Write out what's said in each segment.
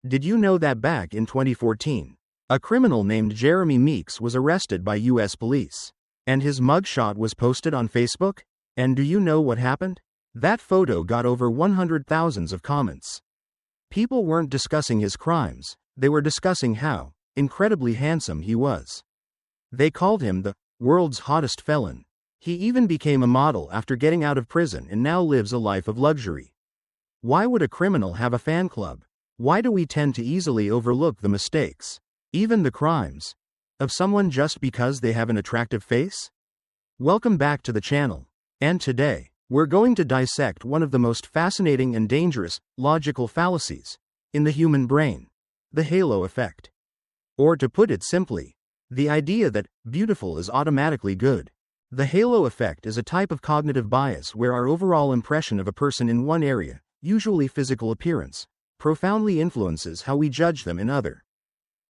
Did you know that back in 2014, a criminal named Jeremy Meeks was arrested by US police, and his mugshot was posted on Facebook? And do you know what happened? That photo got over 100,000 of comments. People weren't discussing his crimes, they were discussing how incredibly handsome he was. They called him the world's hottest felon. He even became a model after getting out of prison and now lives a life of luxury. Why would a criminal have a fan club? Why do we tend to easily overlook the mistakes, even the crimes, of someone just because they have an attractive face? Welcome back to the channel. And today, we're going to dissect one of the most fascinating and dangerous logical fallacies in the human brain, the halo effect. Or to put it simply, the idea that beautiful is automatically good. The halo effect is a type of cognitive bias where our overall impression of a person in one area, usually physical appearance, profoundly influences how we judge them in other,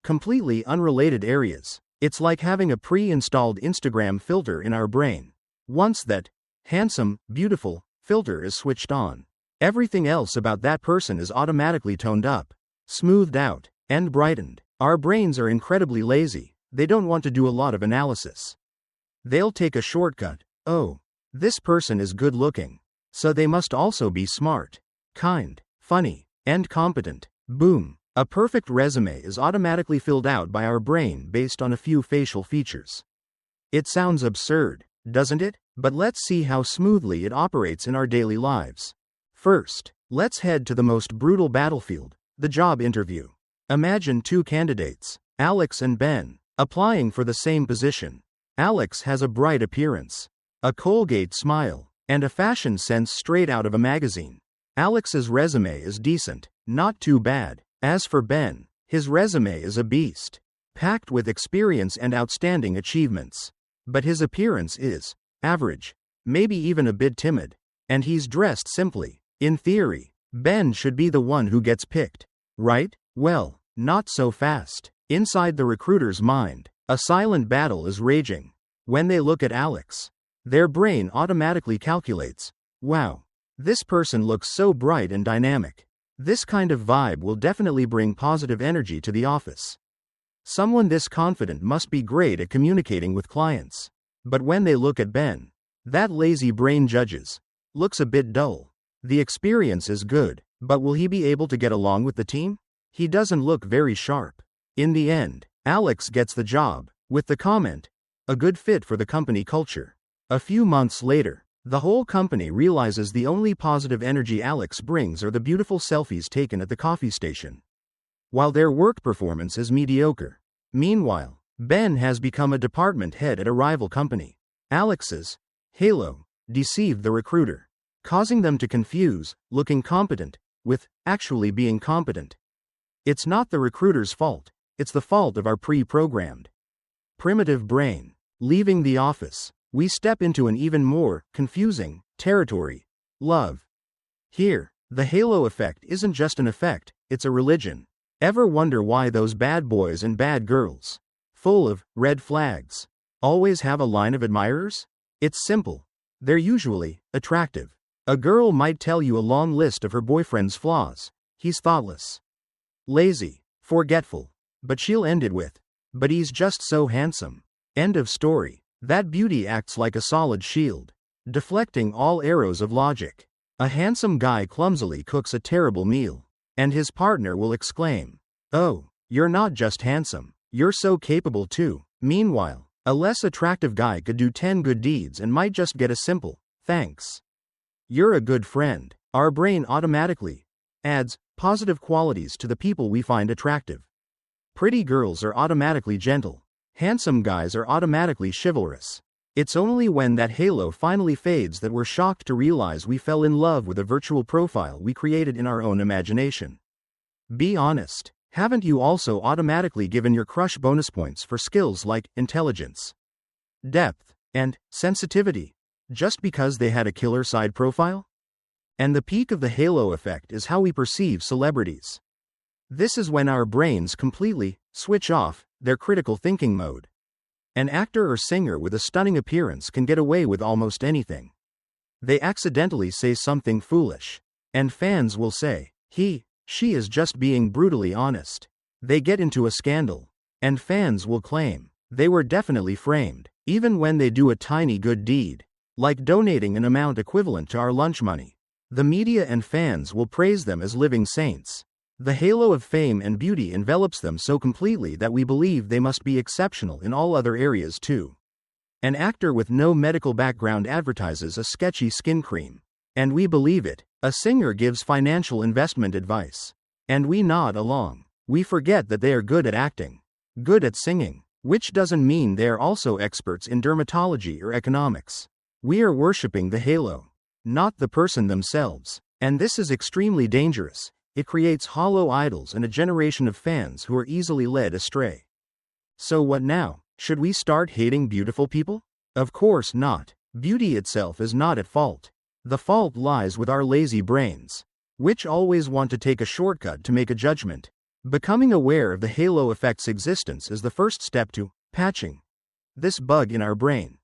completely unrelated areas. It's like having a pre-installed Instagram filter in our brain. Once that handsome, beautiful filter is switched on, everything else about that person is automatically toned up, smoothed out, and brightened. Our brains are incredibly lazy. They don't want to do a lot of analysis. They'll take a shortcut. Oh, this person is good looking, so they must also be smart, kind, funny, and competent. Boom. A perfect resume is automatically filled out by our brain based on a few facial features. It sounds absurd, doesn't it? But let's see how smoothly it operates in our daily lives. First, let's head to the most brutal battlefield, the job interview. Imagine two candidates, Alex and Ben, applying for the same position. Alex has a bright appearance, a Colgate smile, and a fashion sense straight out of a magazine. Alex's resume is decent, not too bad. As for Ben, his resume is a beast, packed with experience and outstanding achievements. But his appearance is average, maybe even a bit timid, and he's dressed simply. In theory, Ben should be the one who gets picked, right? Well, not so fast. Inside the recruiter's mind, a silent battle is raging. When they look at Alex, their brain automatically calculates, wow, this person looks so bright and dynamic. This kind of vibe will definitely bring positive energy to the office. Someone this confident must be great at communicating with clients. But when they look at Ben, that lazy brain judges, looks a bit dull. The experience is good, but will he be able to get along with the team? He doesn't look very sharp. In the end, Alex gets the job, with the comment, a good fit for the company culture. A few months later, the whole company realizes the only positive energy Alex brings are the beautiful selfies taken at the coffee station, while their work performance is mediocre. Meanwhile, Ben has become a department head at a rival company. Alex's halo deceived the recruiter, causing them to confuse looking competent with actually being competent. It's not the recruiter's fault, it's the fault of our pre-programmed primitive brain. Leaving the office, we step into an even more confusing territory: love. Here, the halo effect isn't just an effect, it's a religion. Ever wonder why those bad boys and bad girls, full of red flags, always have a line of admirers? It's simple. They're usually attractive. A girl might tell you a long list of her boyfriend's flaws. He's thoughtless, lazy, forgetful. But she'll end it with, but he's just so handsome. End of story. That beauty acts like a solid shield, deflecting all arrows of logic. A handsome guy clumsily cooks a terrible meal, and his partner will exclaim, "Oh, you're not just handsome, you're so capable too." Meanwhile, a less attractive guy could do 10 good deeds and might just get a simple, "Thanks. You're a good friend." Our brain automatically adds positive qualities to the people we find attractive. Pretty girls are automatically gentle. Handsome guys are automatically chivalrous. It's only when that halo finally fades that we're shocked to realize we fell in love with a virtual profile we created in our own imagination. Be honest, haven't you also automatically given your crush bonus points for skills like intelligence, depth, and sensitivity, just because they had a killer side profile? And the peak of the halo effect is how we perceive celebrities. This is when our brains completely switch off their critical thinking mode. An actor or singer with a stunning appearance can get away with almost anything. They accidentally say something foolish, and fans will say, She is just being brutally honest. They get into a scandal. And fans will claim they were definitely framed, even when they do a tiny good deed, like donating an amount equivalent to our lunch money. The media and fans will praise them as living saints. The halo of fame and beauty envelops them so completely that we believe they must be exceptional in all other areas too. An actor with no medical background advertises a sketchy skin cream. And we believe it. A singer gives financial investment advice. And we nod along. We forget that they are good at acting, good at singing, which doesn't mean they are also experts in dermatology or economics. We are worshipping the halo, not the person themselves. And this is extremely dangerous. It creates hollow idols and a generation of fans who are easily led astray. So what now? Should we start hating beautiful people? Of course not. Beauty itself is not at fault. The fault lies with our lazy brains, which always want to take a shortcut to make a judgment. Becoming aware of the halo effect's existence is the first step to patching this bug in our brain.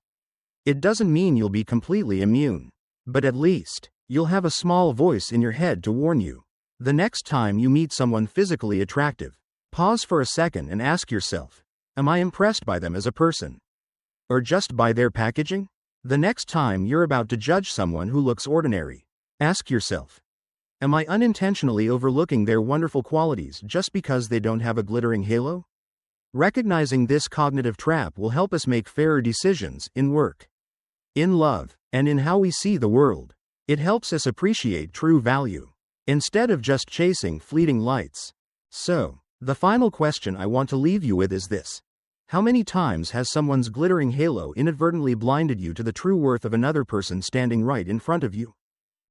It doesn't mean you'll be completely immune, but at least you'll have a small voice in your head to warn you. The next time you meet someone physically attractive, pause for a second and ask yourself, am I impressed by them as a person? Or just by their packaging? The next time you're about to judge someone who looks ordinary, ask yourself, am I unintentionally overlooking their wonderful qualities just because they don't have a glittering halo? Recognizing this cognitive trap will help us make fairer decisions in work, in love, and in how we see the world. It helps us appreciate true value, instead of just chasing fleeting lights. So, the final question I want to leave you with is this. How many times has someone's glittering halo inadvertently blinded you to the true worth of another person standing right in front of you?